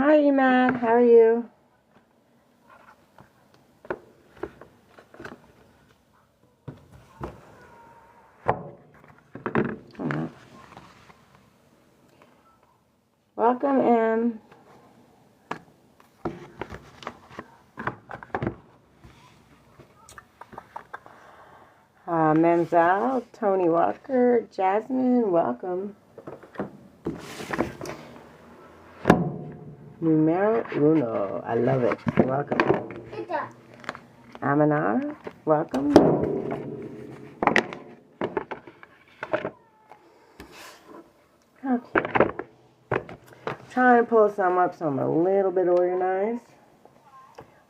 Hi, Matt. How are you? Welcome, Em. Menzel, Tony Walker, Jasmine, welcome. Numero uno, I love it. Welcome. Aminar, welcome. Okay. Trying to pull some up so I'm a little bit organized.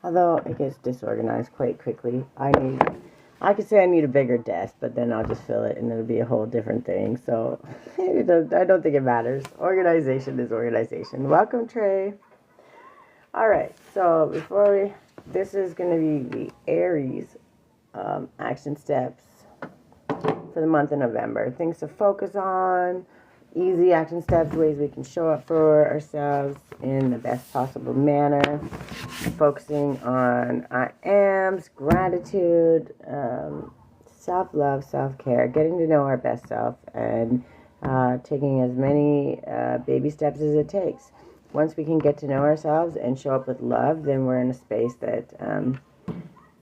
Although it gets disorganized quite quickly. I could say I need a bigger desk, but then I'll just fill it and it'll be a whole different thing. So I don't think it matters. Organization is organization. Welcome, Trey. All right. So this is going to be the Aries action steps for the month of November. Things to focus on, easy action steps, ways we can show up for ourselves in the best possible manner. Focusing on I ams, gratitude, self-love, self-care, getting to know our best self, and taking as many baby steps as it takes. Once we can get to know ourselves and show up with love, then we're in a space that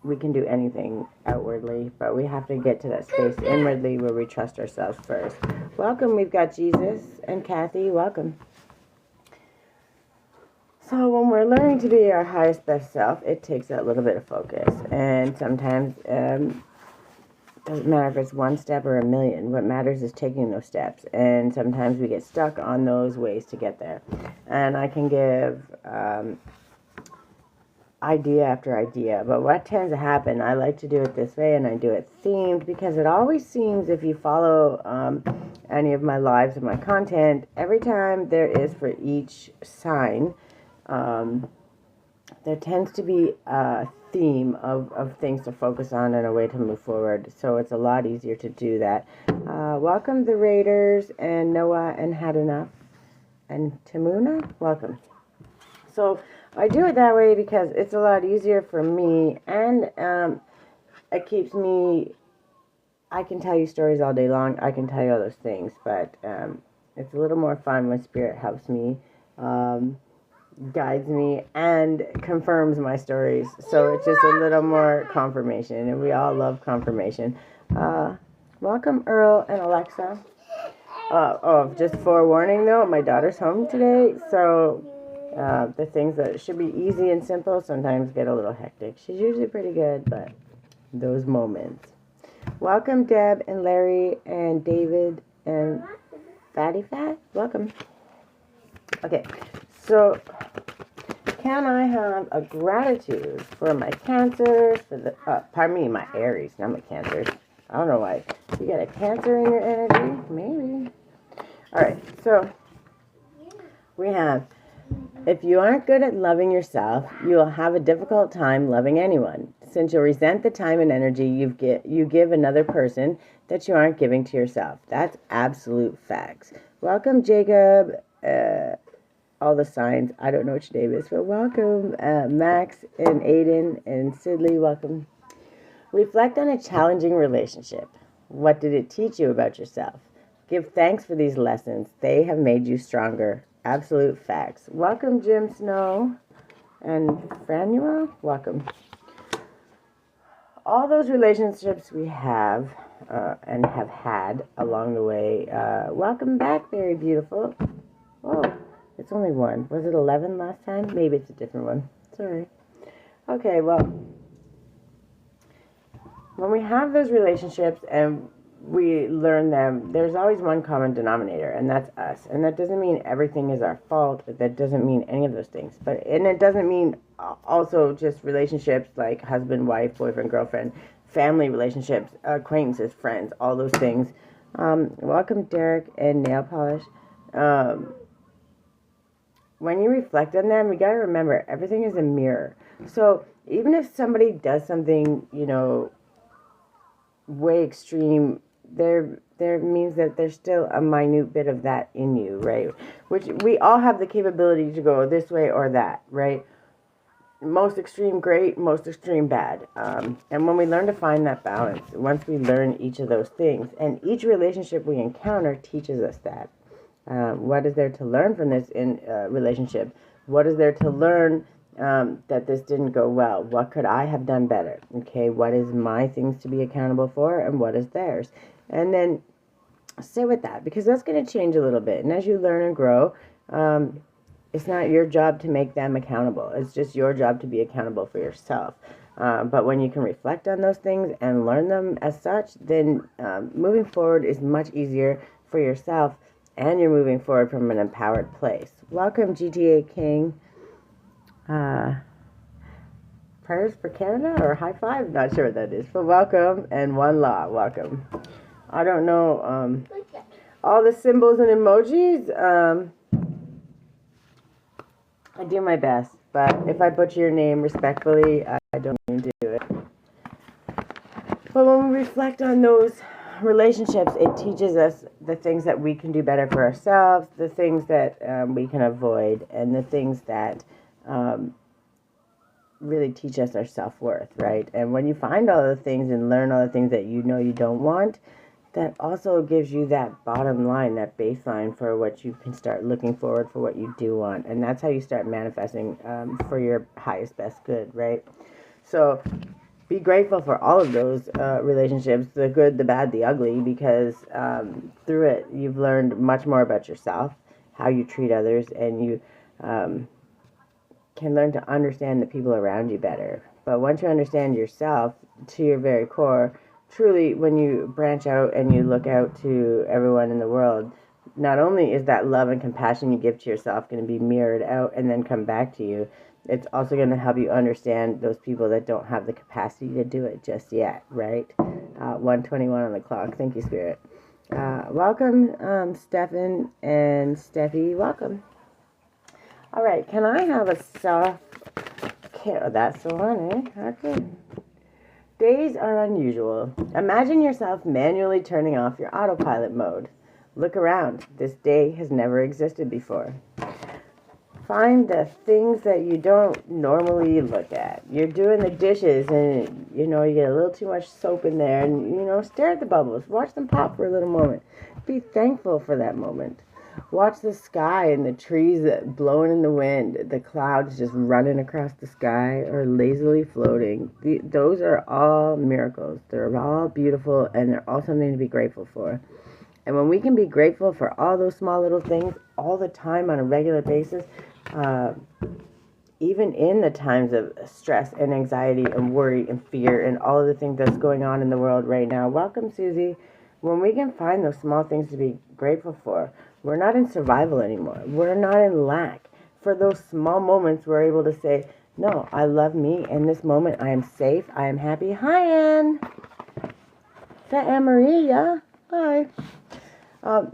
we can do anything outwardly, but we have to get to that space inwardly where we trust ourselves first. Welcome, we've got Jesus and Kathy. Welcome. So when we're learning to be our highest best self, it takes a little bit of focus. And sometimes it doesn't matter if it's one step or a million. What matters is taking those steps. And sometimes we get stuck on those ways to get there. And I can give idea after idea. But what tends to happen, I like to do it this way, and I do it themed, because it always seems, if you follow any of my lives and my content, every time there is for each sign, there tends to be a theme of things to focus on and a way to move forward. So it's a lot easier to do that. Welcome the Raiders and Noah and Had Enough and Timuna. Welcome. So I do it that way because it's a lot easier for me, and it keeps me. I can tell you stories all day long. I can tell you all those things, but it's a little more fun when Spirit helps me. Guides me and confirms my stories, so it's just a little more confirmation, and we all love confirmation. Welcome Earl and Alexa. Just forewarning though, my daughter's home today, so the things that should be easy and simple sometimes get a little hectic. She's usually pretty good, but those moments. Welcome Deb and Larry and David and Fatty Fat. Welcome. Okay, so can I have a gratitude for my Cancers, my Aries, not my Cancers. I don't know why. You got a Cancer in your energy? Maybe. All right, so we have, if you aren't good at loving yourself, you will have a difficult time loving anyone, since you'll resent the time and energy you give another person that you aren't giving to yourself. That's absolute facts. Welcome, Jacob. All the signs. I don't know what your name is, but welcome, Max and Aiden and Sidley. Welcome. Reflect on a challenging relationship. What did it teach you about yourself? Give thanks for these lessons. They have made you stronger. Absolute facts. Welcome, Jim Snow and Franua. Welcome. All those relationships we have and have had along the way. Welcome back, very beautiful. Oh. It's only one. Was it 11 last time? Maybe it's a different one. Sorry. Okay, well, when we have those relationships and we learn them, there's always one common denominator, and that's us. And that doesn't mean everything is our fault. That doesn't mean any of those things. And it doesn't mean also just relationships like husband, wife, boyfriend, girlfriend, family relationships, acquaintances, friends, all those things. Welcome, Derek and Nail Polish. When you reflect on them, you got to remember, everything is a mirror. So even if somebody does something, way extreme, they're there means that there's still a minute bit of that in you, right? Which we all have the capability to go this way or that, right? Most extreme great, most extreme bad. And when we learn to find that balance, once we learn each of those things, and each relationship we encounter teaches us that. What is there to learn from this in relationship? What is there to learn that this didn't go well? What could I have done better? Okay, what is my things to be accountable for, and what is theirs? And then sit with that, because that's going to change a little bit. And as you learn and grow, it's not your job to make them accountable. It's just your job to be accountable for yourself. But when you can reflect on those things and learn them as such, then moving forward is much easier for yourself, and you're moving forward from an empowered place. Welcome, GTA King. Prayers for Canada or high five? Not sure what that is. But welcome, and One Law, welcome. I don't know all the symbols and emojis. I do my best, but if I butcher your name respectfully, I don't mean to do it. But when we reflect on those relationships, it teaches us the things that we can do better for ourselves, the things that we can avoid, and the things that really teach us our self-worth, right? And when you find all the things and learn all the things that you know you don't want, that also gives you that bottom line, that baseline for what you can start looking forward for what you do want. And that's how you start manifesting for your highest, best good, right? So be grateful for all of those relationships, the good, the bad, the ugly, because through it, you've learned much more about yourself, how you treat others, and you can learn to understand the people around you better. But once you understand yourself to your very core, truly, when you branch out and you look out to everyone in the world, not only is that love and compassion you give to yourself going to be mirrored out and then come back to you, it's also going to help you understand those people that don't have the capacity to do it just yet, right? 1:21 on the clock. Thank you, Spirit. Welcome, Stefan and Steffi. Welcome. All right, can I have a soft... Okay, that's the one, eh? Okay. Days are unusual. Imagine yourself manually turning off your autopilot mode. Look around. This day has never existed before. Find the things that you don't normally look at. You're doing the dishes and, you get a little too much soap in there and, stare at the bubbles. Watch them pop for a little moment. Be thankful for that moment. Watch the sky and the trees that blowing in the wind, the clouds just running across the sky or lazily floating. Those are all miracles. They're all beautiful, and they're all something to be grateful for. And when we can be grateful for all those small little things all the time on a regular basis, even in the times of stress and anxiety and worry and fear and all of the things that's going on in the world right now. Welcome, Susie. When we can find those small things to be grateful for, we're not in survival anymore. We're not in lack. For those small moments, we're able to say, no, I love me. In this moment, I am safe. I am happy. Hi, Anne. Is that Anne-Marie? Yeah? Hi.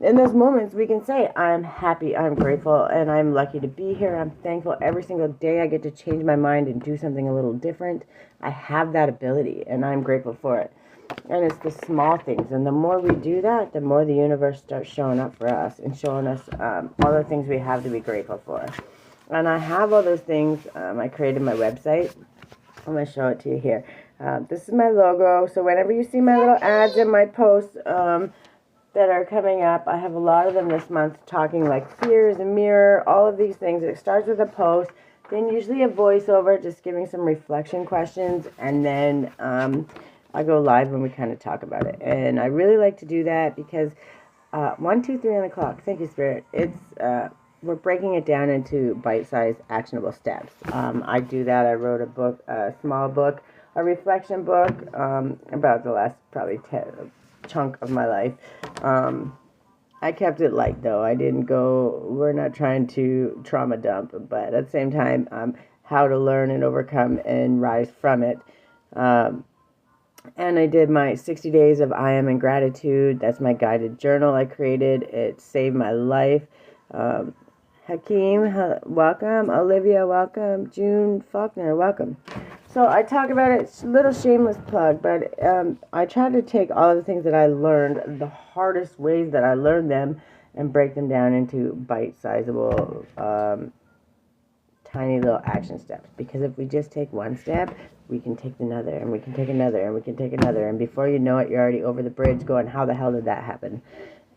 In those moments, we can say, I'm happy, I'm grateful, and I'm lucky to be here. I'm thankful every single day I get to change my mind and do something a little different. I have that ability, and I'm grateful for it. And it's the small things. And the more we do that, the more the universe starts showing up for us and showing us all the things we have to be grateful for. And I have all those things. I created my website. I'm going to show it to you here. This is my logo. So whenever you see my little ads in my posts that are coming up, I have a lot of them this month talking like fear is a mirror, all of these things. It starts with a post, then usually a voiceover, just giving some reflection questions, and then I go live when we kind of talk about it. And I really like to do that because 1, 2, 3 on the clock. Thank you, Spirit. It's we're breaking it down into bite-sized, actionable steps. I do that. I wrote a book, a small book, a reflection book about the last probably chunk of my life. I kept it light, though. We're not trying to trauma dump, but at the same time, how to learn and overcome and rise from it. And I did my 60 days of I Am in Gratitude. That's my guided journal I created. It saved my life. Hakeem, welcome. Olivia, welcome. June Faulkner, welcome. So I talk about it, it's a little shameless plug, but I try to take all of the things that I learned, the hardest ways that I learned them, and break them down into bite-sizable, tiny little action steps. Because if we just take one step, we can take another, and we can take another, and we can take another, and before you know it, you're already over the bridge going, how the hell did that happen?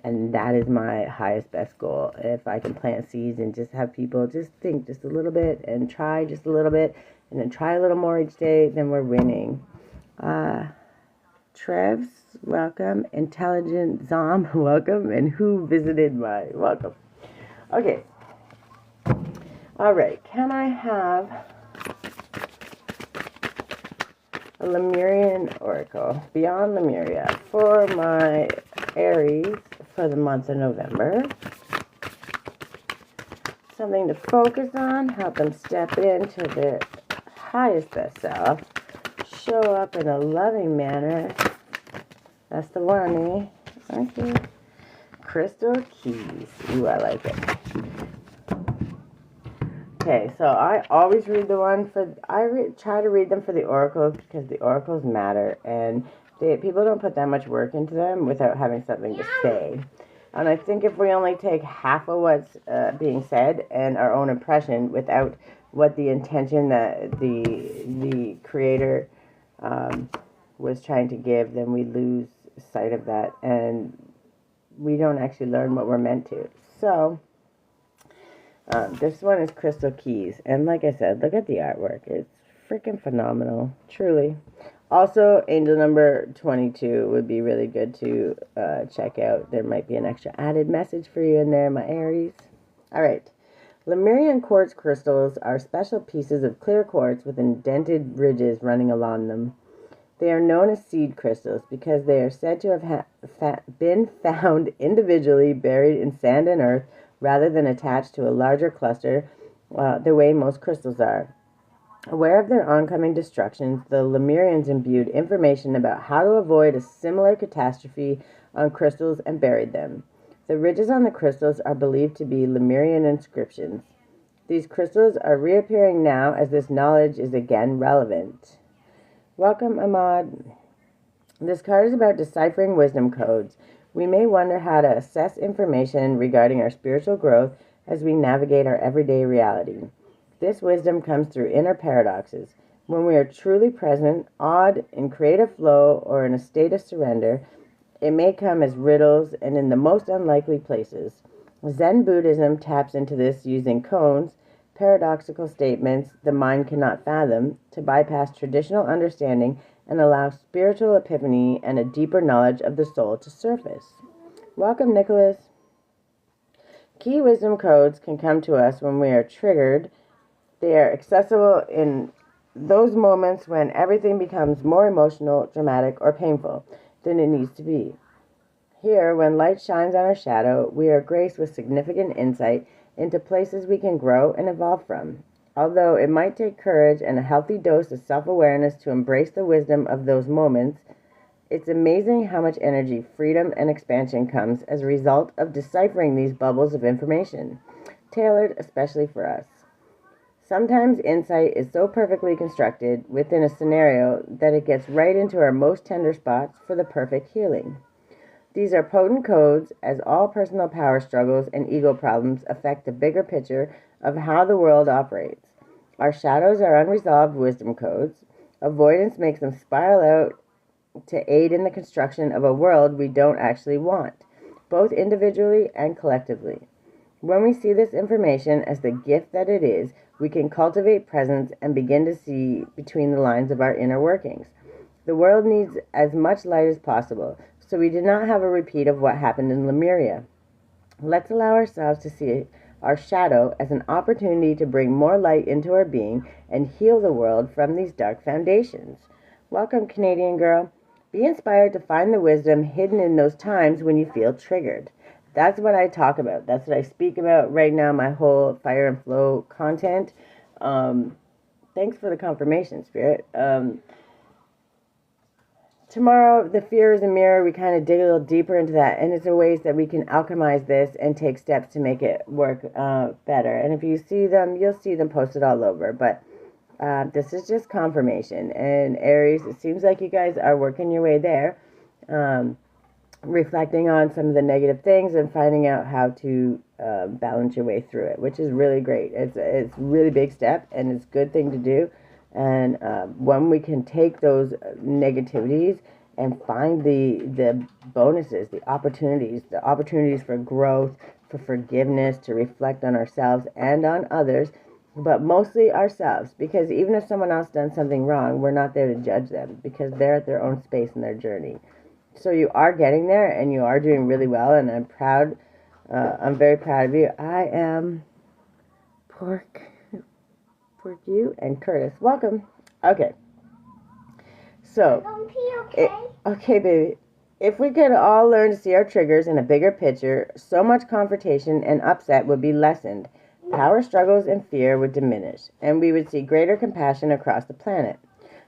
And that is my highest, best goal. If I can plant seeds and just have people just think just a little bit and try just a little bit, and then try a little more each day, then we're winning. Trevs, welcome. Intelligent Zom, welcome. And who visited my welcome. Okay. All right. Can I have a Lemurian Oracle, Beyond Lemuria, for my Aries for the month of November? Something to focus on, help them step into their highest best self, show up in a loving manner. That's the one, eh? Okay. Crystal Keys. Ooh, I like it. Okay, so I always read the one for, try to read them for the oracles because the oracles matter, and people don't put that much work into them without having something to say. And I think if we only take half of what's being said and our own impression without what the intention that the creator was trying to give, then we lose sight of that, and we don't actually learn what we're meant to. So this one is Crystal Keys, and like I said, look at the artwork. It's freaking phenomenal, truly. Also, angel number 22 would be really good to check out. There might be an extra added message for you in there, my Aries. All right. Lemurian quartz crystals are special pieces of clear quartz with indented ridges running along them. They are known as seed crystals because they are said to have been found individually buried in sand and earth rather than attached to a larger cluster the way most crystals are. Aware of their oncoming destructions, the Lemurians imbued information about how to avoid a similar catastrophe on crystals and buried them. The ridges on the crystals are believed to be Lemurian inscriptions. These crystals are reappearing now as this knowledge is again relevant. Welcome, Ahmad. This card is about deciphering wisdom codes. We may wonder how to assess information regarding our spiritual growth as we navigate our everyday reality. This wisdom comes through inner paradoxes. When we are truly present, awed, in creative flow, or in a state of surrender, it may come as riddles and in the most unlikely places. Zen Buddhism taps into this using koans, paradoxical statements the mind cannot fathom, to bypass traditional understanding and allow spiritual epiphany and a deeper knowledge of the soul to surface. Welcome, Nicholas. Key wisdom codes can come to us when we are triggered. They are accessible in those moments when everything becomes more emotional, dramatic, or painful than it needs to be. Here, when light shines on our shadow, we are graced with significant insight into places we can grow and evolve from. Although it might take courage and a healthy dose of self-awareness to embrace the wisdom of those moments, it's amazing how much energy, freedom, and expansion comes as a result of deciphering these bubbles of information, tailored especially for us. Sometimes insight is so perfectly constructed within a scenario that it gets right into our most tender spots for the perfect healing. These are potent codes, as all personal power struggles and ego problems affect the bigger picture of how the world operates. Our shadows are unresolved wisdom codes. Avoidance makes them spiral out to aid in the construction of a world we don't actually want, both individually and collectively. When we see this information as the gift that it is, we can cultivate presence and begin to see between the lines of our inner workings. The world needs as much light as possible, so we do not have a repeat of what happened in Lemuria. Let's allow ourselves to see our shadow as an opportunity to bring more light into our being and heal the world from these dark foundations. Welcome, Canadian girl. Be inspired to find the wisdom hidden in those times when you feel triggered. That's what I talk about. That's what I speak about right now, my whole Fire and Flow content. Thanks for the confirmation, Spirit. Tomorrow, the fear is a mirror. We kind of dig a little deeper into that, and it's a ways that we can alchemize this and take steps to make it work better. And if you see them, you'll see them posted all over. But This is just confirmation. And Aries, it seems like you guys are working your way there, reflecting on some of the negative things and finding out how to balance your way through it, which is really great. It's a really big step, and it's a good thing to do. And when we can take those negativities and find the bonuses, the opportunities for growth, for forgiveness, to reflect on ourselves and on others, but mostly ourselves, because even if someone else done something wrong, we're not there to judge them, because they're at their own space in their journey. So you are getting there, and you are doing really well, and I'm proud. I'm very proud of you. I am Pork you and Curtis. Welcome. Okay. So, okay, baby. If we could all learn to see our triggers in a bigger picture, so much confrontation and upset would be lessened. Power struggles and fear would diminish, and we would see greater compassion across the planet.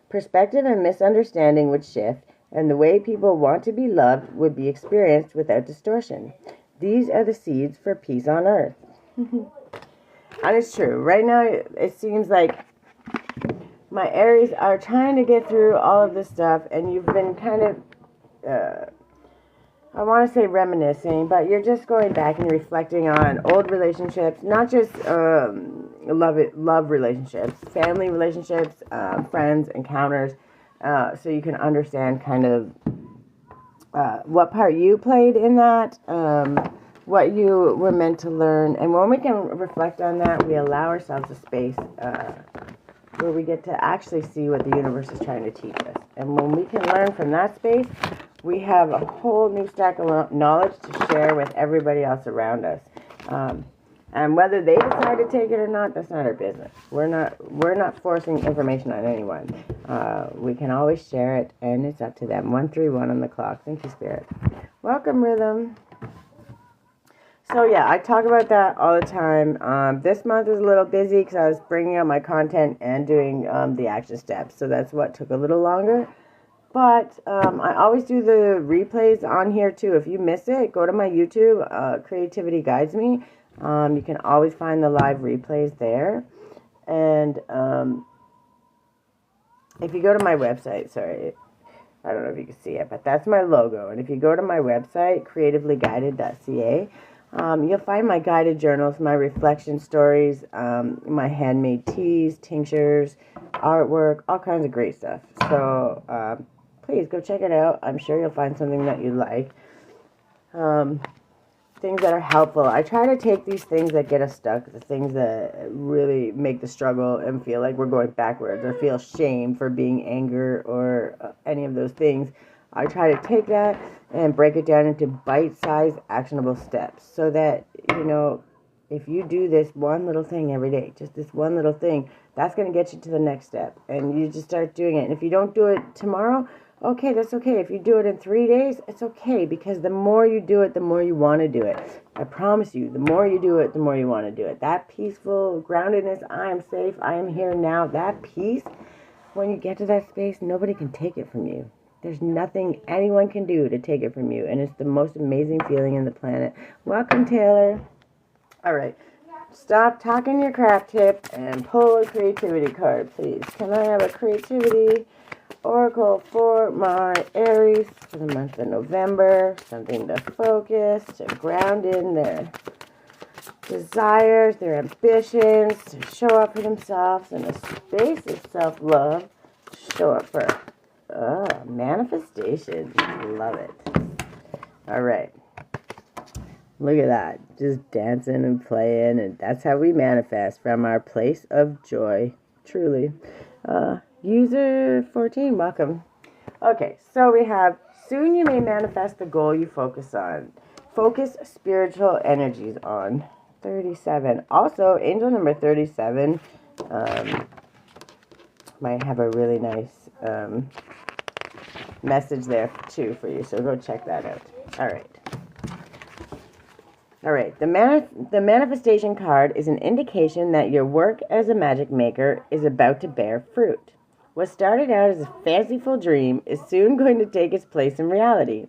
Perspective and misunderstanding would shift, and the way people want to be loved would be experienced without distortion. These are the seeds for peace on earth. And it's true. Right now, it seems like my Aries are trying to get through all of this stuff, and you've been kind of, I want to say reminiscing, but you're just going back and reflecting on old relationships, not just love relationships, family relationships, friends, encounters, so you can understand kind of what part you played in that, what you were meant to learn. And when we can reflect on that, we allow ourselves a space where we get to actually see what the universe is trying to teach us. And when we can learn from that space, we have a whole new stack of knowledge to share with everybody else around us. And whether they decide to take it or not, that's not our business. We're not forcing information on anyone. We can always share it, and it's up to them. 131 on the clock. Thank you, Spirit. Welcome, Rhythm. So yeah, I talk about that all the time. This month was a little busy because I was bringing out my content and doing the action steps. So that's what took a little longer. But I always do the replays on here too. If you miss it, go to my YouTube, Creativity Guides Me. You can always find the live replays there. And if you go to my website, sorry, I don't know if you can see it, but that's my logo. And if you go to my website, creativelyguided.ca, you'll find my guided journals, my reflection stories, my handmade teas, tinctures, artwork, all kinds of great stuff. So please go check it out. I'm sure you'll find something that you like. Things that are helpful. I try to take these things that get us stuck, the things that really make the struggle and feel like we're going backwards or feel shame for being anger or any of those things. I try to take that and break it down into bite-sized actionable steps so that, you know, if you do this one little thing every day, just this one little thing, that's going to get you to the next step. And you just start doing it. And if you don't do it tomorrow, okay, that's okay. If you do it in 3 days, it's okay, because the more you do it, the more you want to do it. I promise you, the more you do it, the more you want to do it. That peaceful groundedness, I am safe, I am here now, that peace, when you get to that space, nobody can take it from you. There's nothing anyone can do to take it from you, and it's the most amazing feeling in the planet. Welcome, Taylor. All right. Stop talking your crap tip and pull a creativity card, please. Can I have a creativity oracle for my Aries for the month of November? Something to focus, to ground in their desires, their ambitions, to show up for themselves in a space of self-love, to show up for manifestation. Love it. All right. Look at that. Just dancing and playing, and that's how we manifest, from our place of joy. Truly. User 14, welcome. Okay, so we have, soon you may manifest the goal you focus on. Focus spiritual energies on. 37. Also, angel number 37 might have a really nice message there too for you, so go check that out. All right, the manifestation card is an indication that your work as a magic maker is about to bear fruit. What started out as a fanciful dream is soon going to take its place in reality.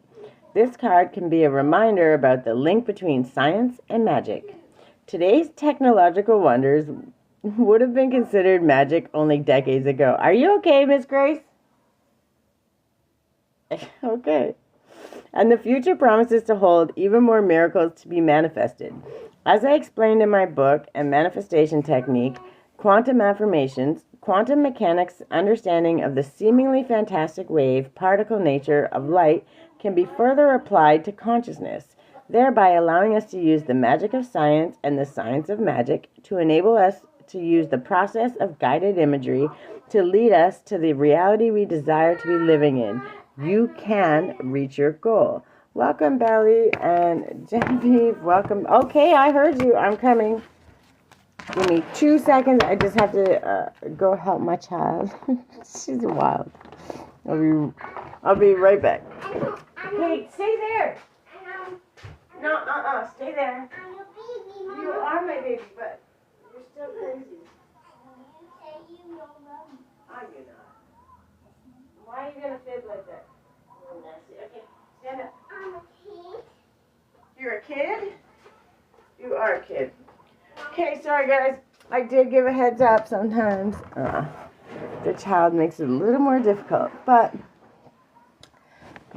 This card can be a reminder about the link between science and magic. Today's technological wonders would have been considered magic only decades ago. Are you okay, Miss Grace? Okay. And the future promises to hold even more miracles to be manifested. As I explained in my book and manifestation technique, quantum affirmations, quantum mechanics understanding of the seemingly fantastic wave particle nature of light can be further applied to consciousness, thereby allowing us to use the magic of science and the science of magic to enable us to use the process of guided imagery to lead us to the reality we desire to be living in. You can reach your goal. Welcome, Belly, and Genevieve, welcome. Okay, I heard you. I'm coming. Give me 2 seconds. I just have to go help my child. She's wild. I'll be right back. Hey, stay there. No, stay there. You are my baby, but you're still crazy. I do not. Why are you gonna fib like that? Okay, stand up. I'm a kid. You're a kid? You are a kid. Okay, sorry guys. I did give a heads up sometimes. The child makes it a little more difficult, but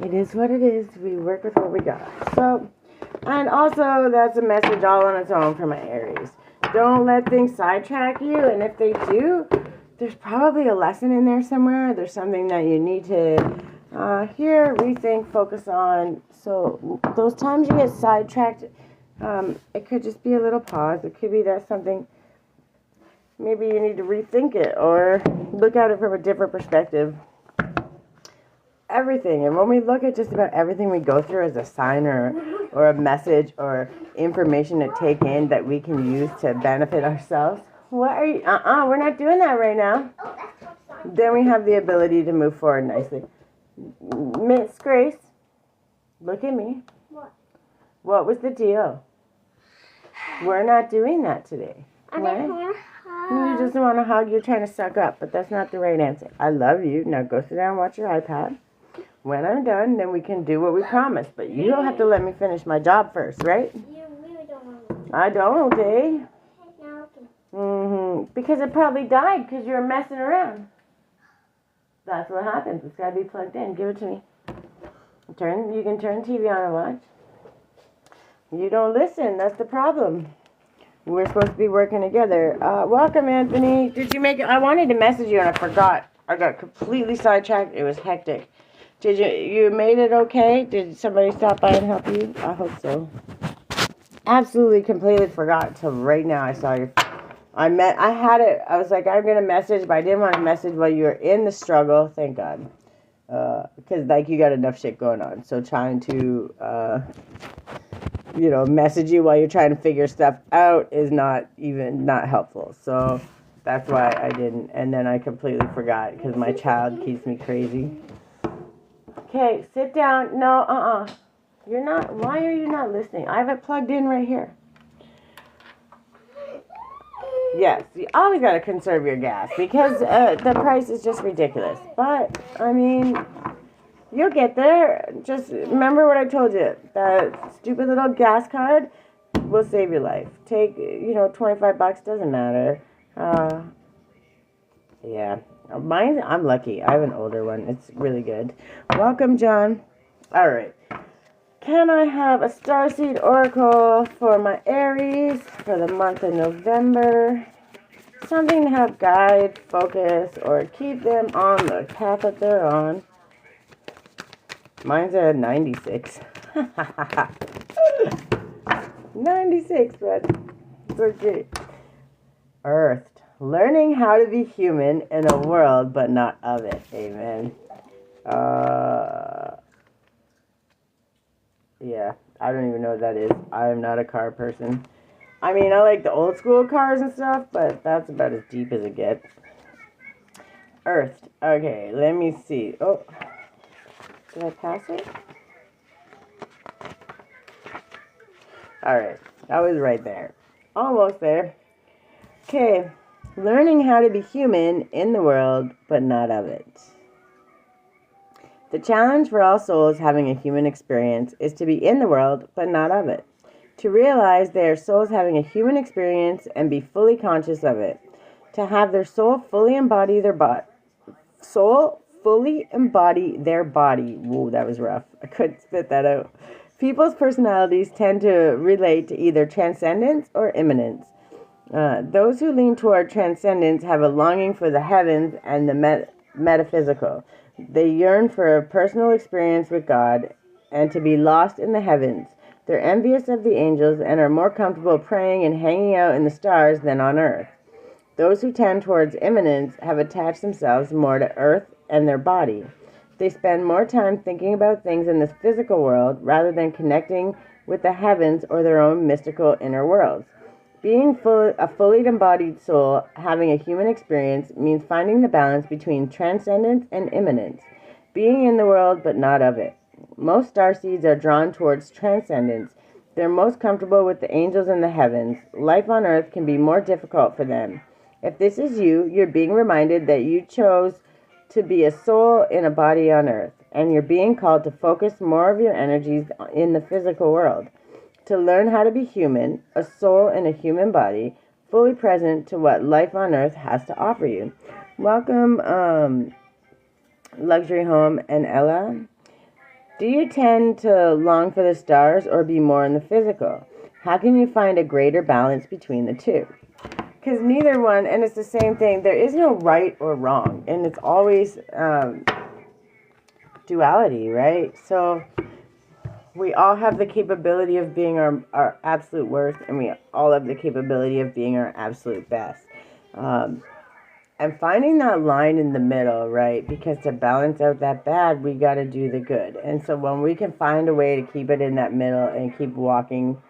it is what it is. We work with what we got. So, and also that's a message all on its own for my Aries. Don't let things sidetrack you, and if they do, there's probably a lesson in there somewhere. There's something that you need to hear, rethink, focus on. So those times you get sidetracked, it could just be a little pause. It could be that something, maybe you need to rethink it or look at it from a different perspective. Everything. And when we look at just about everything we go through as a sign or a message or information to take in that we can use to benefit ourselves. What are you? We're not doing that right now. Then we have the ability to move forward nicely. Miss Grace, look at me. What was the deal? We're not doing that today. Right? You just want to hug. You're trying to suck up, but that's not the right answer. I love you. Now go sit down and watch your iPad. When I'm done, then we can do what we promised. But you don't have to let me finish my job first, right? You really don't want to. I don't, okay? No. Because it probably died because you were messing around. That's what happens. It's got to be plugged in. Give it to me. You can turn TV on and watch. You don't listen. That's the problem. We're supposed to be working together. Welcome, Anthony. Did you make it? I wanted to message you and I forgot. I got completely sidetracked. It was hectic. Did you made it okay? Did somebody stop by and help you? I hope so. Absolutely, completely forgot until right now. I saw your. I had it. I was like, I'm gonna message, but I didn't want to message while you were in the struggle. Thank God, because like you got enough shit going on. So trying to, message you while you're trying to figure stuff out is not helpful. So that's why I didn't. And then I completely forgot because my child keeps me crazy. Okay, sit down. No, You're not. Why are you not listening? I have it plugged in right here. Yes, you always got to conserve your gas because the price is just ridiculous. But, I mean, you'll get there. Just remember what I told you. That stupid little gas card will save your life. Take, $25, doesn't matter. Yeah. Mine, I'm lucky. I have an older one. It's really good. Welcome, John. All right. Can I have a starseed oracle for my Aries for the month of November? Something to help guide, focus, or keep them on the path that they're on. Mine's at 96. 96, but it's okay. Earth. Learning how to be human in a world, but not of it. Amen. Yeah, I don't even know what that is. I am not a car person. I mean, I like the old school cars and stuff, but that's about as deep as it gets. Earth. Okay, let me see. Oh, did I pass it? Alright, I was right there. Almost there. Okay. Learning how to be human in the world, but not of it. The challenge for all souls having a human experience is to be in the world, but not of it. To realize they are souls having a human experience and be fully conscious of it. to have their soul fully embody their body. Whoa, that was rough. I couldn't spit that out. People's personalities tend to relate to either transcendence or immanence. Those who lean toward transcendence have a longing for the heavens and the metaphysical. They yearn for a personal experience with God and to be lost in the heavens. They're envious of the angels and are more comfortable praying and hanging out in the stars than on earth. Those who tend towards immanence have attached themselves more to earth and their body. They spend more time thinking about things in this physical world rather than connecting with the heavens or their own mystical inner worlds. Being a fully embodied soul, having a human experience, means finding the balance between transcendence and immanence, being in the world but not of it. Most starseeds are drawn towards transcendence. They're most comfortable with the angels in the heavens. Life on earth can be more difficult for them. If this is you, you're being reminded that you chose to be a soul in a body on earth, and you're being called to focus more of your energies in the physical world. To learn how to be human, a soul in a human body, fully present to what life on earth has to offer you. Welcome, Luxury Home and Ella. Do you tend to long for the stars or be more in the physical? How can you find a greater balance between the two? Because neither one, and it's the same thing, there is no right or wrong, and it's always duality, right? So we all have the capability of being our absolute worst, and we all have the capability of being our absolute best. And finding that line in the middle, right? Because to balance out that bad, we got to do the good. And so when we can find a way to keep it in that middle and keep walking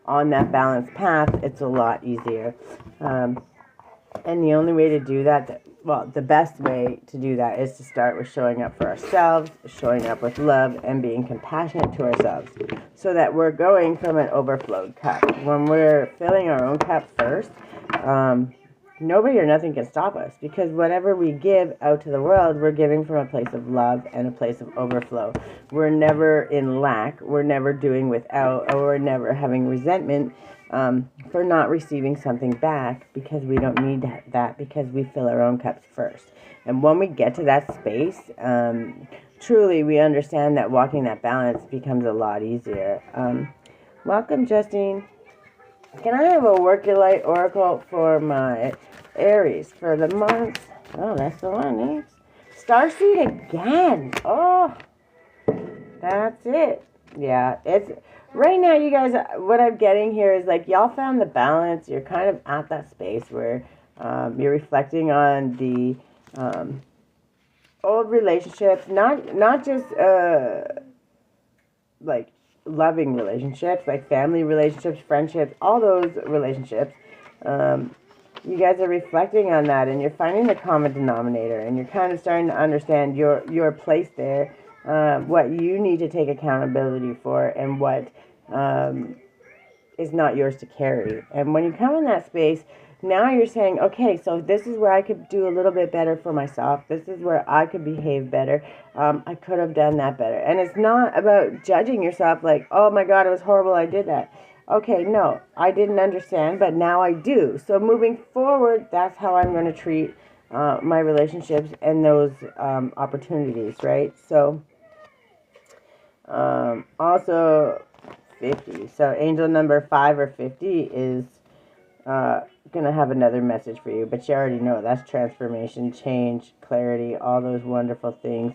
on that balanced path, it's a lot easier. And the only way to do that, the best way to do that is to start with showing up for ourselves, showing up with love, and being compassionate to ourselves so that we're going from an overflowed cup. When we're filling our own cup first, nobody or nothing can stop us, because whatever we give out to the world, we're giving from a place of love and a place of overflow. We're never in lack. We're never doing without, or we're never having resentment for not receiving something back, because we don't need that, because we fill our own cups first. And when we get to that space, truly we understand that walking that balance becomes a lot easier. Welcome, Justine. Can I have a Work Your Light Oracle for my Aries for the month? Oh, that's the one, eh? Starseed again. Oh, that's it. Yeah, it's right now, you guys, what I'm getting here is like y'all found the balance. You're kind of at that space where you're reflecting on the old relationships, not just like loving relationships, like family relationships, friendships, all those relationships. You guys are reflecting on that, and you're finding the common denominator, and you're kind of starting to understand your place there, what you need to take accountability for, and what is not yours to carry. And when you come in that space, now you're saying, okay, so this is where I could do a little bit better for myself. This is where I could behave better. I could have done that better. And it's not about judging yourself like, oh my God, it was horrible, I did that. Okay, no, I didn't understand, but now I do. So moving forward, that's how I'm going to treat my relationships and those opportunities, right? So also 50. So angel number 5 or 50 is gonna have another message for you, but you already know that's transformation, change, clarity, all those wonderful things.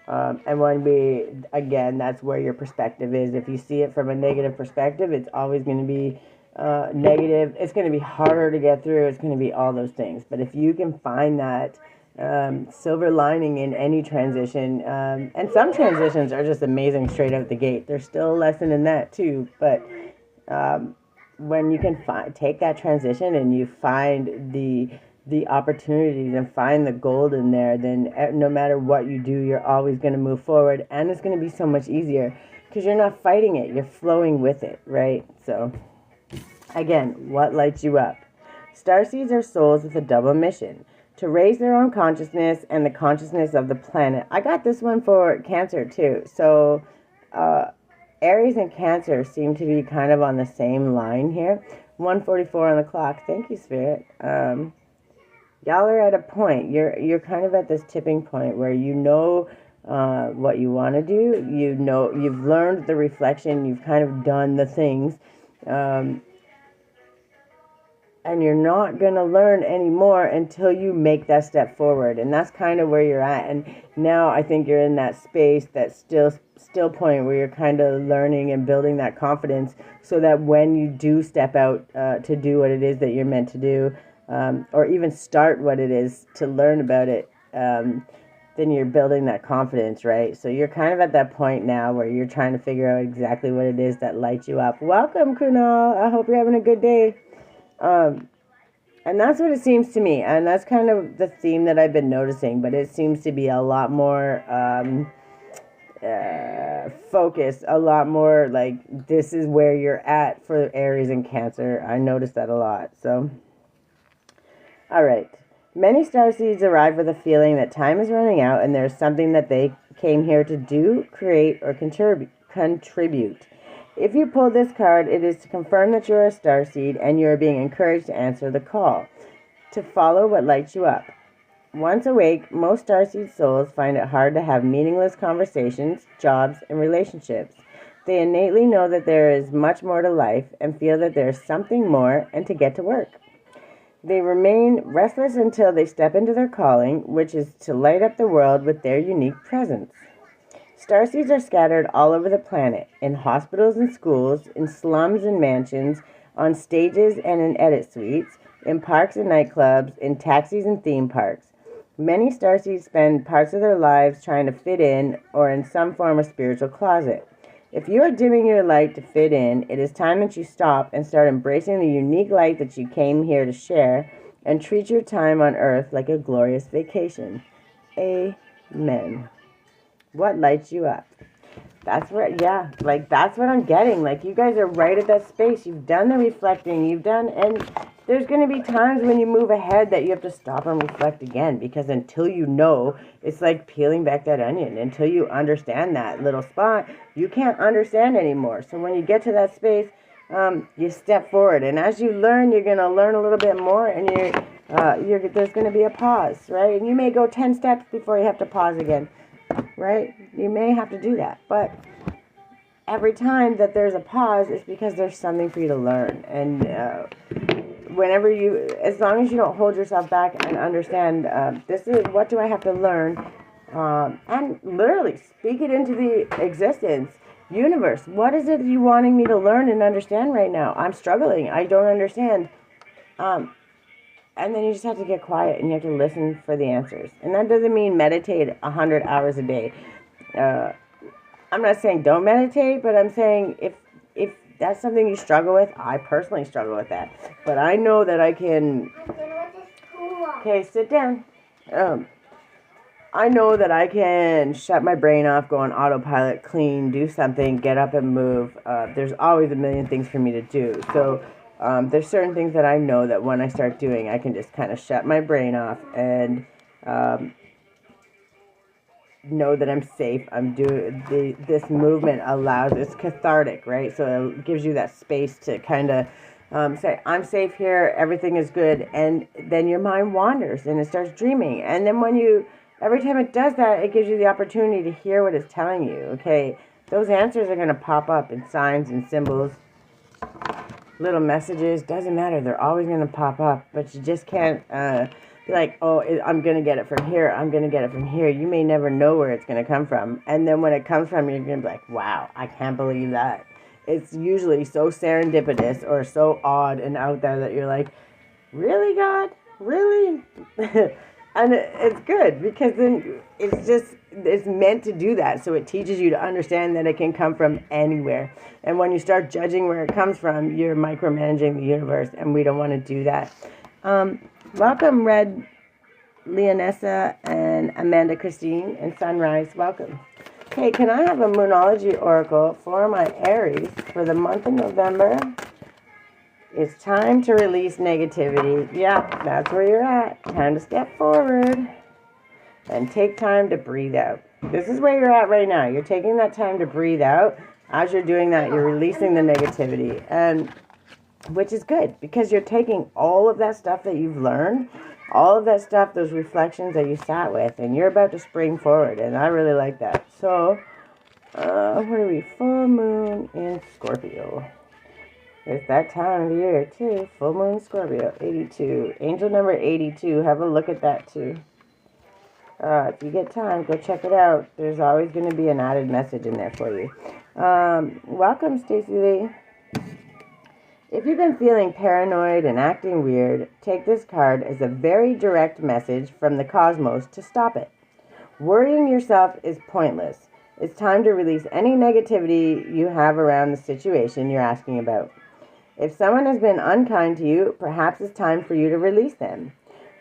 And when again, that's where your perspective is. If you see it from a negative perspective, it's always going to be negative. It's going to be harder to get through. It's going to be all those things. But if you can find that silver lining in any transition, and some transitions are just amazing straight out the gate. There's still a lesson in that too, but when you can take that transition and you find the opportunities and find the gold in there, then no matter what you do, you're always going to move forward, and it's going to be so much easier because you're not fighting it, you're flowing with it, right? So again, what lights you up? Starseeds are souls with a double mission: to raise their own consciousness and the consciousness of the planet. I got this one for Cancer too. So Aries and Cancer seem to be kind of on the same line here. 1:44 on the clock. Thank you, Spirit. y'all are at a point. You're kind of at this tipping point where you know what you want to do. You know you've learned the reflection. You've kind of done the things, um, and you're not gonna learn anymore until you make that step forward. And that's kind of where you're at. And now I think you're in that space, that still point where you're kind of learning and building that confidence, so that when you do step out to do what it is that you're meant to do, or even start what it is to learn about it, then you're building that confidence, right? So you're kind of at that point now where you're trying to figure out exactly what it is that lights you up. Welcome, Kunal. I hope you're having a good day. And that's what it seems to me. And that's kind of the theme that I've been noticing. But it seems to be a lot more focused, a lot more like this is where you're at for Aries and Cancer. I noticed that a lot. So, all right. Many starseeds arrive with a feeling that time is running out and there's something that they came here to do, create, or contribute. If you pull this card, it is to confirm that you're a starseed and you are being encouraged to answer the call, to follow what lights you up. Once awake, most starseed souls find it hard to have meaningless conversations, jobs, and relationships. They innately know that there is much more to life and feel that there is something more and to get to work. They remain restless until they step into their calling, which is to light up the world with their unique presence. Starseeds are scattered all over the planet, in hospitals and schools, in slums and mansions, on stages and in edit suites, in parks and nightclubs, in taxis and theme parks. Many starseeds spend parts of their lives trying to fit in or in some form of spiritual closet. If you are dimming your light to fit in, it is time that you stop and start embracing the unique light that you came here to share and treat your time on Earth like a glorious vacation. Amen. What lights you up? That's what, yeah, like that's what I'm getting. Like you guys are right at that space. You've done the reflecting. And there's going to be times when you move ahead that you have to stop and reflect again, because until you know, it's like peeling back that onion. Until you understand that little spot, you can't understand anymore. So when you get to that space, you step forward. And as you learn, you're going to learn a little bit more, and there's going to be a pause, right? And you may go 10 steps before you have to pause again. Right? You may have to do that, but every time that there's a pause, it's because there's something for you to learn. And as long as you don't hold yourself back and understand, this is what do I have to learn, and literally speak it into the existence. Universe, what is it you wanting me to learn and understand right now? I'm struggling. I don't understand. And then you just have to get quiet and you have to listen for the answers. And that doesn't mean meditate 100 hours a day. I'm not saying don't meditate, but I'm saying if that's something you struggle with, I personally struggle with that. But I know that I can... Okay, sit down. I know that I can shut my brain off, go on autopilot, clean, do something, get up and move. There's always a million things for me to do. So... there's certain things that I know that when I start doing, I can just kind of shut my brain off and know that I'm safe. I'm doing this movement allows, it's cathartic, right? So it gives you that space to kind of say, I'm safe here, everything is good, and then your mind wanders and it starts dreaming. And then every time it does that, it gives you the opportunity to hear what it's telling you. Okay, those answers are going to pop up in signs and symbols. Little messages, doesn't matter, they're always going to pop up, but you just can't be like, oh, I'm going to get it from here, I'm going to get it from here. You may never know where it's going to come from, and then when it comes from, you're going to be like, wow, I can't believe that. It's usually so serendipitous or so odd and out there that you're like, really, God? Really? And it's good, because then it's meant to do that. So it teaches you to understand that it can come from anywhere. And when you start judging where it comes from, you're micromanaging the universe, and we don't want to do that. Welcome, Red Leonessa and Amanda Christine and Sunrise. Welcome. Okay, can I have a Moonology Oracle for my Aries for the month of November? It's time to release negativity. Yeah, that's where you're at. Time to step forward and take time to breathe out. This is where you're at right now. You're taking that time to breathe out. As you're doing that, you're releasing the negativity, and which is good, because you're taking all of that stuff that you've learned all of that stuff, those reflections that you sat with, and you're about to spring forward, and I really like that. So, what are we? Full moon in Scorpio. It's that time of the year, too. Full moon in Scorpio, 82. Angel number 82. Have a look at that, too. If you get time, go check it out. There's always going to be an added message in there for you. Welcome, Stacey Lee. If you've been feeling paranoid and acting weird, take this card as a very direct message from the cosmos to stop it. Worrying yourself is pointless. It's time to release any negativity you have around the situation you're asking about. If someone has been unkind to you, perhaps it's time for you to release them.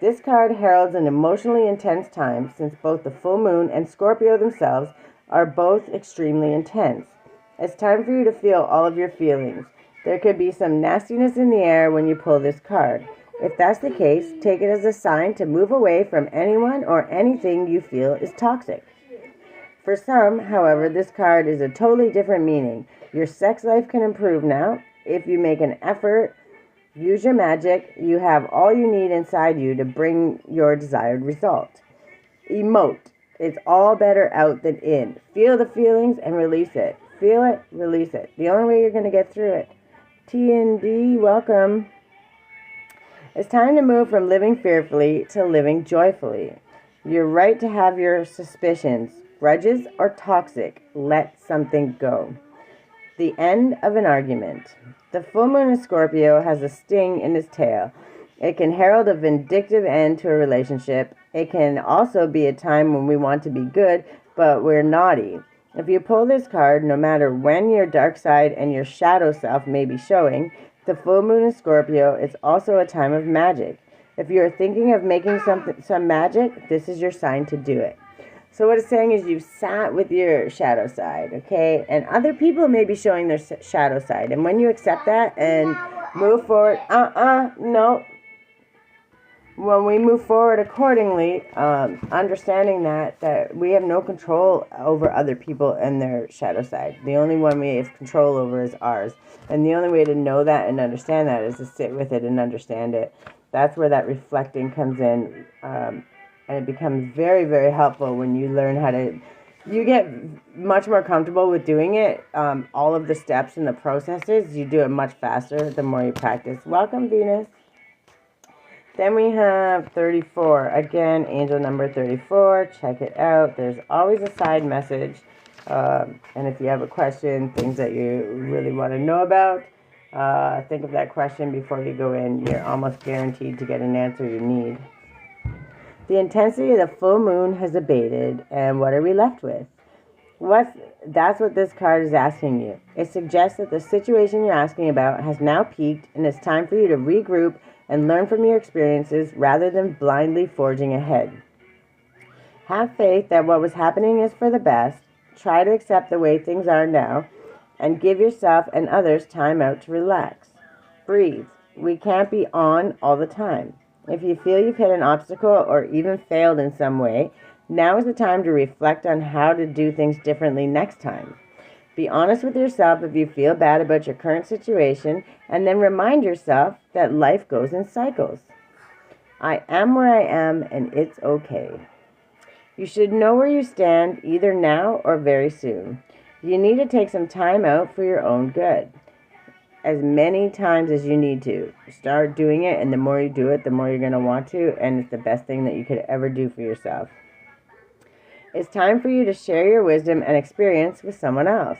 This card heralds an emotionally intense time since both the full moon and Scorpio themselves are both extremely intense. It's time for you to feel all of your feelings. There could be some nastiness in the air when you pull this card. If that's the case, take it as a sign to move away from anyone or anything you feel is toxic. For some, however, this card is a totally different meaning. Your sex life can improve now. If you make an effort, use your magic, you have all you need inside you to bring your desired result. Emote. It's all better out than in. Feel the feelings and release it. Feel it, release it. The only way you're going to get through it. T&D, welcome. It's time to move from living fearfully to living joyfully. You're right to have your suspicions. Grudges are toxic. Let something go. The end of an argument. The full moon in Scorpio has a sting in its tail. It can herald a vindictive end to a relationship. It can also be a time when we want to be good, but we're naughty. If you pull this card, no matter when your dark side and your shadow self may be showing, the full moon in Scorpio is also a time of magic. If you are thinking of making some magic, this is your sign to do it. So what it's saying is you've sat with your shadow side, okay? And other people may be showing their shadow side. And when you accept that and move forward, no. When we move forward accordingly, understanding that we have no control over other people and their shadow side. The only one we have control over is ours. And the only way to know that and understand that is to sit with it and understand it. That's where that reflecting comes in. And it becomes very, very helpful when you learn how to... You get much more comfortable with doing it. All of the steps and the processes, you do it much faster the more you practice. Welcome, Venus. Then we have 34. Again, angel number 34. Check it out. There's always a side message. And if you have a question, things that you really want to know about, think of that question before you go in. You're almost guaranteed to get an answer you need. The intensity of the full moon has abated, and what are we left with? That's what this card is asking you. It suggests that the situation you're asking about has now peaked, and it's time for you to regroup and learn from your experiences rather than blindly forging ahead. Have faith that what was happening is for the best. Try to accept the way things are now, and give yourself and others time out to relax. Breathe. We can't be on all the time. If you feel you've hit an obstacle or even failed in some way, now is the time to reflect on how to do things differently next time. Be honest with yourself if you feel bad about your current situation, and then remind yourself that life goes in cycles. I am where I am, and it's okay. You should know where you stand either now or very soon. You need to take some time out for your own good. As many times as you need to. Start doing it, and the more you do it, the more you're going to want to, and it's the best thing that you could ever do for yourself. It's time for you to share your wisdom and experience with someone else.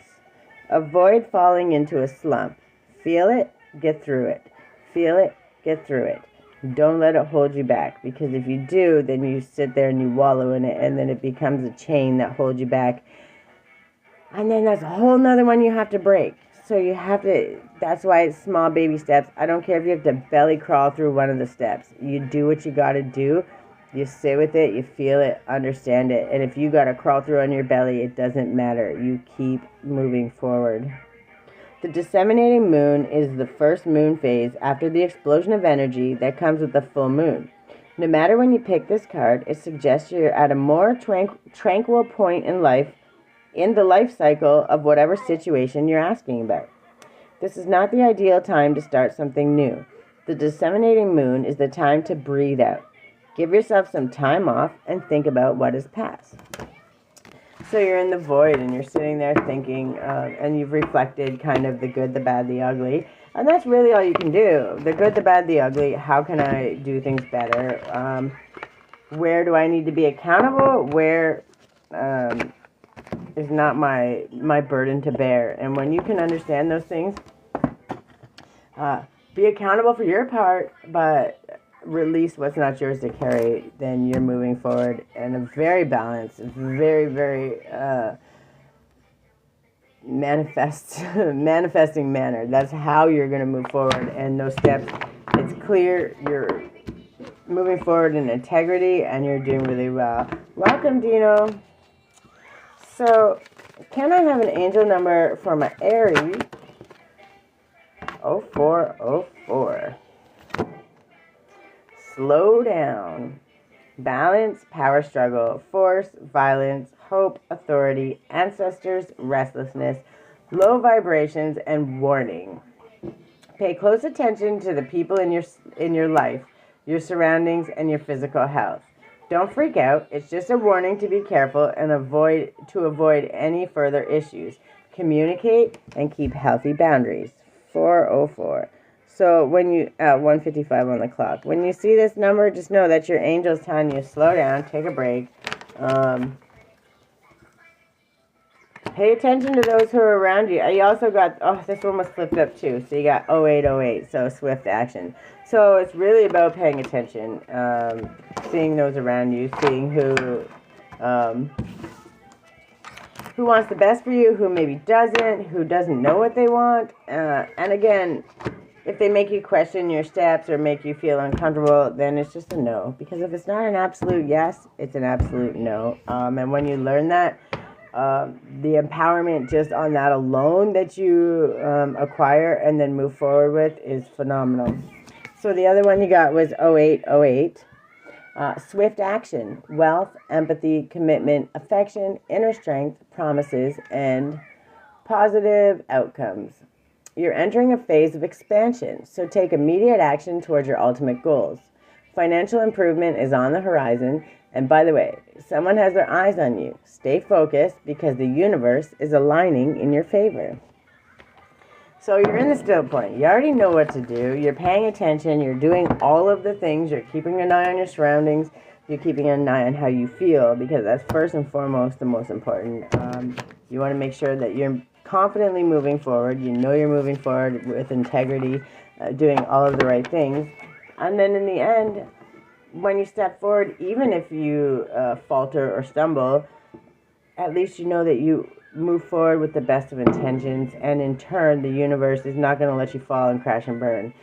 Avoid falling into a slump. Feel it, get through it. Feel it, get through it. Don't let it hold you back, because if you do, then you sit there and you wallow in it, and then it becomes a chain that holds you back. And then that's a whole nother one you have to break. So you have to, that's why it's small baby steps. I don't care if you have to belly crawl through one of the steps. You do what you got to do. You sit with it, you feel it, understand it. And if you got to crawl through on your belly, it doesn't matter. You keep moving forward. The disseminating moon is the first moon phase after the explosion of energy that comes with the full moon. No matter when you pick this card, it suggests you're at a more tranquil point in life, in the life cycle of whatever situation you're asking about. This is not the ideal time to start something new. The disseminating moon is the time to breathe out. Give yourself some time off and think about what is past. So you're in the void and you're sitting there thinking, and you've reflected kind of the good, the bad, the ugly. And that's really all you can do. The good, the bad, the ugly. How can I do things better? Where do I need to be accountable? Where is not my burden to bear? And when you can understand those things, be accountable for your part, but release what's not yours to carry, then you're moving forward in a very balanced, very, very manifesting manner. That's how you're going to move forward. And those steps, it's clear you're moving forward in integrity and you're doing really well. Welcome, Dino. So, can I have an angel number for my Aries? 0404. Slow down. Balance, power struggle, force, violence, hope, authority, ancestors, restlessness, low vibrations, and warning. Pay close attention to the people in your life, your surroundings, and your physical health. Don't freak out. It's just a warning to be careful and avoid any further issues. Communicate and keep healthy boundaries. 404. So when you 1:55 on the clock. When you see this number, just know that your angel's telling you slow down, take a break. Pay attention to those who are around you. You also got, this one was flipped up too. So you got 0808, so swift action. So it's really about paying attention, seeing those around you, seeing who wants the best for you, who maybe doesn't, who doesn't know what they want. And again, if they make you question your steps or make you feel uncomfortable, then it's just a no. Because if it's not an absolute yes, it's an absolute no. And when you learn that, the empowerment just on that alone that you acquire and then move forward with is phenomenal. So the other one you got was 0808. Swift action, wealth, empathy, commitment, affection, inner strength, promises, and positive outcomes. You're entering a phase of expansion, so take immediate action towards your ultimate goals. Financial improvement is on the horizon, and by the way, someone has their eyes on you. Stay focused because the universe is aligning in your favor. So you're in the still point. You already know what to do. You're paying attention. You're doing all of the things. You're keeping an eye on your surroundings. You're keeping an eye on how you feel because that's first and foremost the most important. You want to make sure that you're confidently moving forward. You know you're moving forward with integrity, doing all of the right things. And then in the end, when you step forward, even if you falter or stumble, at least you know that you move forward with the best of intentions, and in turn, the universe is not going to let you fall and crash and burn.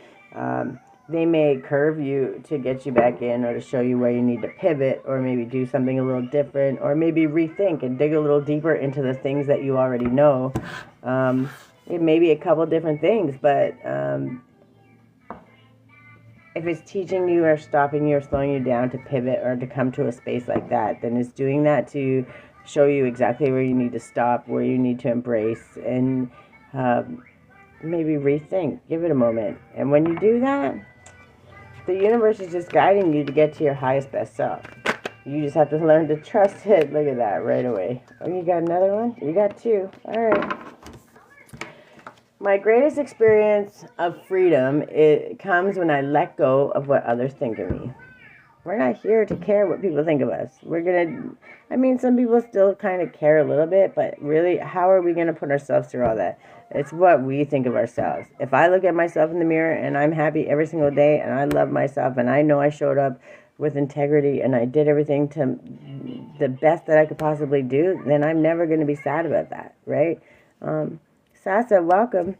They may curve you to get you back in or to show you where you need to pivot or maybe do something a little different or maybe rethink and dig a little deeper into the things that you already know. It may be a couple different things, but if it's teaching you or stopping you or slowing you down to pivot or to come to a space like that, then it's doing that to show you exactly where you need to stop, where you need to embrace, and maybe rethink. Give it a moment. And when you do that, the universe is just guiding you to get to your highest best self. You just have to learn to trust it. Look at that right away. Oh, you got another one? You got two. All right. My greatest experience of freedom, it comes when I let go of what others think of me. We're not here to care what people think of us. Some people still kind of care a little bit, but really, how are we going to put ourselves through all that? It's what we think of ourselves. If I look at myself in the mirror and I'm happy every single day and I love myself and I know I showed up with integrity and I did everything to the best that I could possibly do, then I'm never going to be sad about that, right? Sasa, welcome.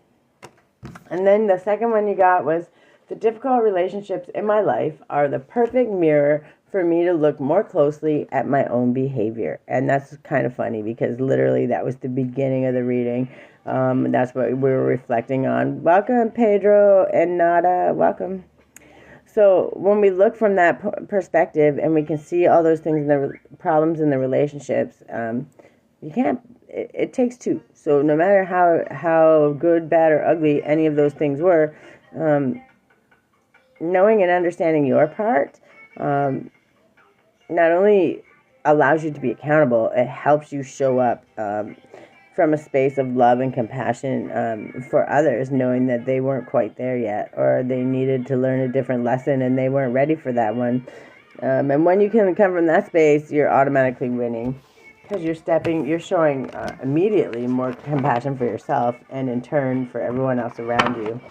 And then the second one you got was, the difficult relationships in my life are the perfect mirror for me to look more closely at my own behavior. And that's kind of funny because literally that was the beginning of the reading. That's what we were reflecting on. Welcome, Pedro and Nada. Welcome. So when we look from that perspective and we can see all those things, the problems in the relationships, it takes two. So no matter how good, bad, or ugly any of those things were, knowing and understanding your part not only allows you to be accountable, it helps you show up from a space of love and compassion for others, knowing that they weren't quite there yet, or they needed to learn a different lesson and they weren't ready for that one. And when you can come from that space, you're automatically winning, because you're showing immediately more compassion for yourself, and in turn for everyone else around you.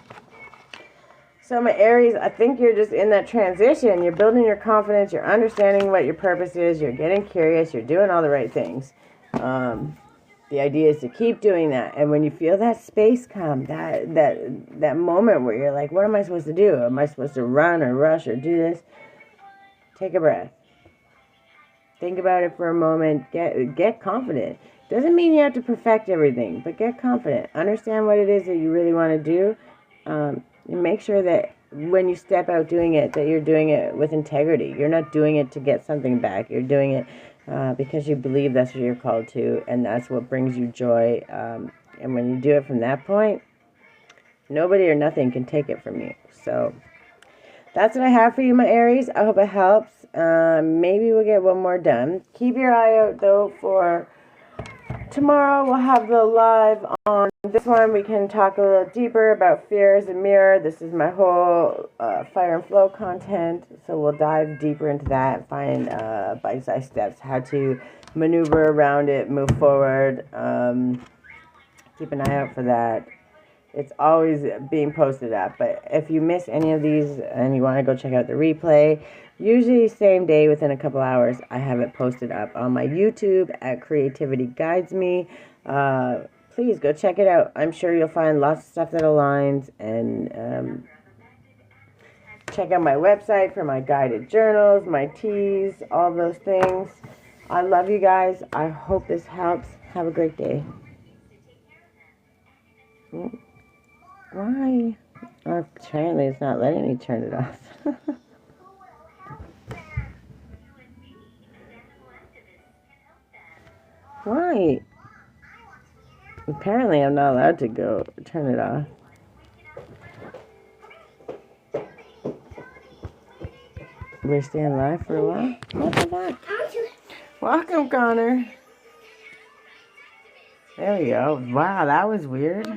So my Aries, I think you're just in that transition. You're building your confidence. You're understanding what your purpose is. You're getting curious. You're doing all the right things. The idea is to keep doing that. And when you feel that space come, that moment where you're like, what am I supposed to do? Am I supposed to run or rush or do this? Take a breath. Think about it for a moment. Get confident. Doesn't mean you have to perfect everything, but get confident. Understand what it is that you really want to do. And make sure that when you step out doing it, that you're doing it with integrity. You're not doing it to get something back. You're doing it because you believe that's what you're called to, and that's what brings you joy. And when you do it from that point, nobody or nothing can take it from you. So that's what I have for you, my Aries. I hope it helps. Maybe we'll get one more done. Keep your eye out, though, for tomorrow. We'll have the live on this one. We can talk a little deeper about fear as a mirror. This is my whole fire and flow content. So we'll dive deeper into that, find bite-sized steps, how to maneuver around it, move forward. Keep an eye out for that. It's always being posted up. But if you miss any of these and you want to go check out the replay, usually same day, within a couple hours, I have it posted up on my YouTube at Creativity Guides Me. Please go check it out. I'm sure you'll find lots of stuff that aligns. And check out my website for my guided journals, my teas, all those things. I love you guys. I hope this helps. Have a great day. Why? Apparently it's not letting me turn it off. Why? Apparently I'm not allowed to go turn it off. We're staying live for a while? What the fuck? Welcome, Connor. There we go. Wow, that was weird.